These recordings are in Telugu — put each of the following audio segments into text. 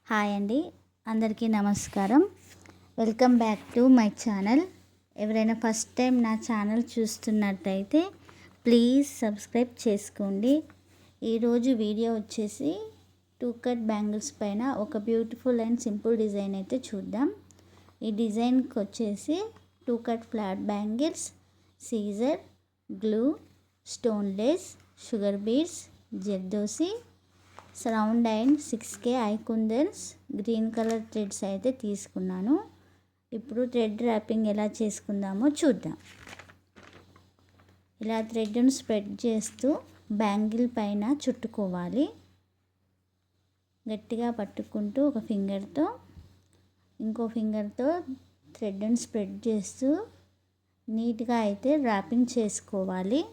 హాయ్ అండి, అందరికీ నమస్కారం. Welcome back to my channel. ఎవరైనా ఫస్ట్ టైం నా ఛానల్ చూస్తున్నట్టయితే ప్లీజ్ సబ్స్క్రైబ్ చేసుకోండి. ఈరోజు వీడియో వచ్చేసి 2 కట్ బ్యాంగిల్స్ పైన ఒక బ్యూటిఫుల్ అండ్ సింపుల్ డిజైన్ అయితే చూద్దాం. ఈ డిజైన్కి వచ్చేసి 2 cut flat bangles, scissor, glue, stone lace, sugar beads, zardozi, surround and 6K ఐ కుందన్స్, గ్రీన్ కలర్ థ్రెడ్స్ అయితే తీసుకున్నాను. ఇప్పుడు థ్రెడ్ ర్యాపింగ్ ఎలా చేసుకుందామో చూద్దాం. ఇలా థ్రెడ్ను స్ప్రెడ్ చేస్తూ బ్యాంగిల్ పైన చుట్టుకోవాలి. గట్టిగా పట్టుకుంటూ ఒక ఫింగర్తో ఇంకో ఫింగర్తో థ్రెడ్ను స్ప్రెడ్ చేస్తూ నీట్గా అయితే ర్యాపింగ్ చేసుకోవాలి.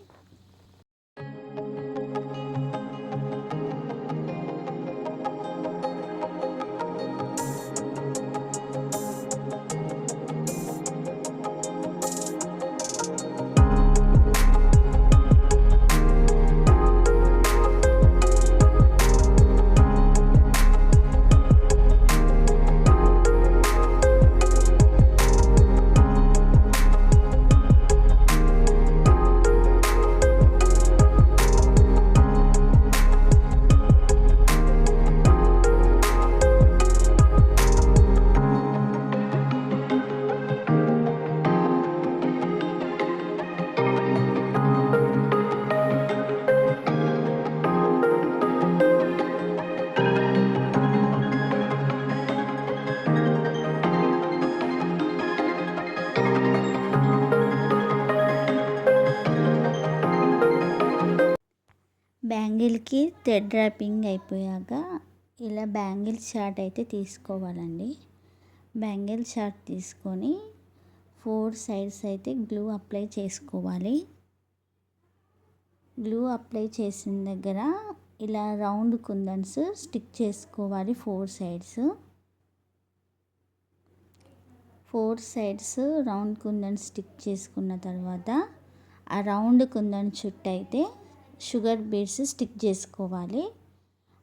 బ్యాంగిల్కి థ్రెడ్ ర్యాపింగ్ అయిపోయాక ఇలా బ్యాంగిల్ చార్ట్ అయితే తీసుకోవాలండి. బ్యాంగిల్ చార్ట్ తీసుకొని 4 సైడ్స్ అయితే గ్లూ అప్లై చేసుకోవాలి. గ్లూ అప్లై చేసిన దగ్గర ఇలా రౌండ్ కుందన్స్ స్టిక్ చేసుకోవాలి. 4 సైడ్స్ రౌండ్ కుందన్స్ స్టిక్ చేసుకున్న తర్వాత ఆ రౌండ్ కుందన్ చుట్టూ అయితే షుగర్ బీడ్స్ స్టిక్ చేసుకోవాలి.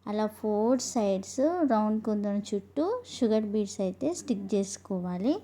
అలా 4 సైడ్స్ రౌండ్ కుందన్ చుట్టూ షుగర్ బీడ్స్ అయితే స్టిక్ చేసుకోవాలి.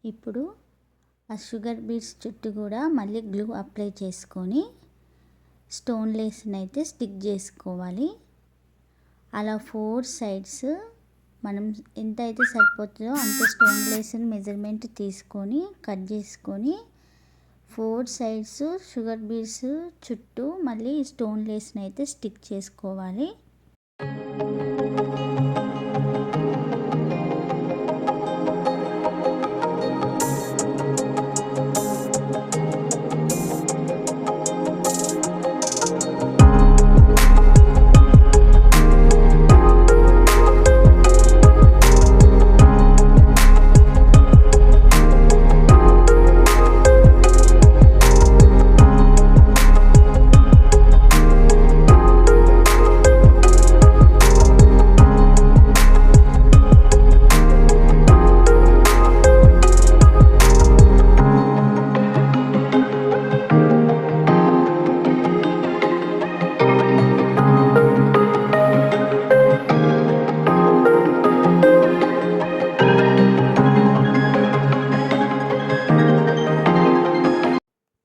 ఇప్పుడు ఆ షుగర్ బీడ్స్ చుట్టూ కూడా మళ్ళీ గ్లూ అప్లై చేసుకొని స్టోన్ లేస్ని అయితే స్టిక్ చేసుకోవాలి. అలా 4 సైడ్స్ మనం ఎంత అయితే సరిపోతుందో అంత స్టోన్ లేస్ని మెజర్మెంట్ తీసుకొని కట్ చేసుకొని 4 సైడ్స్ షుగర్ బీడ్స్ చుట్టూ మళ్ళీ స్టోన్ లేస్ని అయితే స్టిక్ చేసుకోవాలి.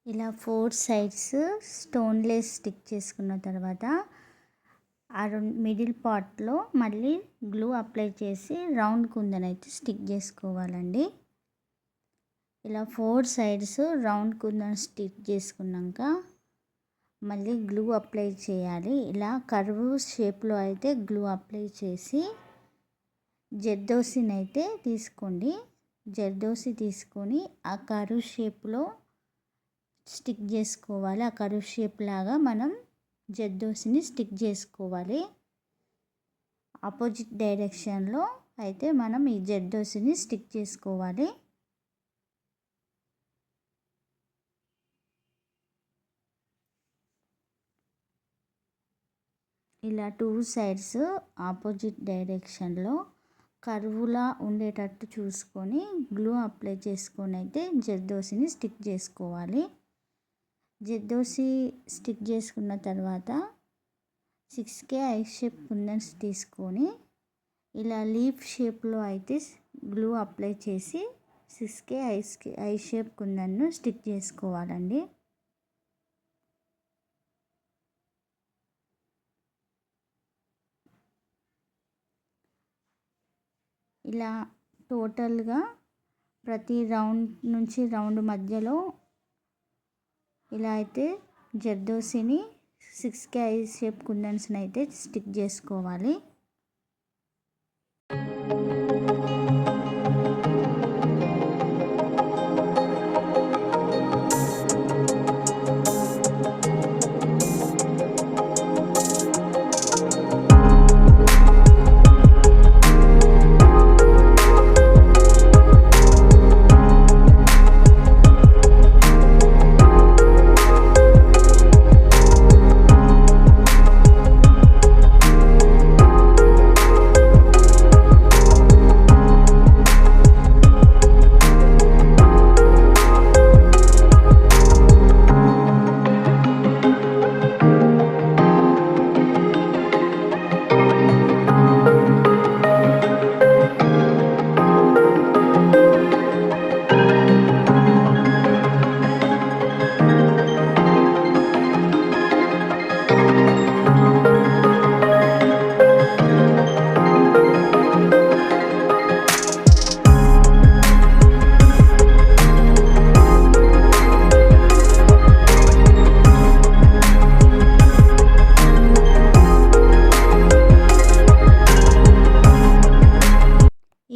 ఇలా 4 సైడ్స్ స్టోన్ లేస్ స్టిక్ చేసుకున్న తర్వాత ఆ మిడిల్ పార్ట్లో మళ్ళీ గ్లూ అప్లై చేసి రౌండ్ కుందనైతే స్టిక్ చేసుకోవాలండి. ఇలా 4 సైడ్స్ రౌండ్ కుందన్ స్టిక్ చేసుకున్నాక మళ్ళీ గ్లూ అప్లై చేయాలి. ఇలా కర్వ్ షేప్లో అయితే గ్లూ అప్లై చేసి జర్దోసిని అయితే తీసుకోండి. జర్దోసి తీసుకొని ఆ కర్వ్ షేప్లో స్టిక్ చేసుకోవాలి. ఆ కర్వ్ షేప్ లాగా మనం జర్దోసిని స్టిక్ చేసుకోవాలి. ఆపోజిట్ డైరెక్షన్లో అయితే మనం ఈ జర్దోసిని స్టిక్ చేసుకోవాలి. ఇలా 2 సైడ్స్ ఆపోజిట్ డైరెక్షన్లో కర్వ్లా ఉండేటట్టు చూసుకొని గ్లూ అప్లై చేసుకొని అయితే జర్దోసిని స్టిక్ చేసుకోవాలి. జర్దోసి స్టిక్ చేసుకున్న తర్వాత 6K ఐ షేప్ కుందన్స్ తీసుకొని ఇలా లీఫ్ షేప్లో అయితే గ్లూ అప్లై చేసి 6K ఐ షేప్ కుందన్ను స్టిక్ చేసుకోవాలండి. ఇలా టోటల్గా ప్రతి రౌండ్ నుంచి రౌండ్ మధ్యలో ఇలా అయితే జర్దోసిని 6K ఐ షేప్ కుందన్స్ని అయితే స్టిక్ చేసుకోవాలి.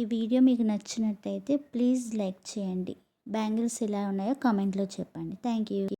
ఈ వీడియో మీకు నచ్చినట్టయితే ప్లీజ్ లైక్ చేయండి. బ్యాంగిల్స్ ఎలా ఉన్నాయో కామెంట్లో చెప్పండి. Thank you.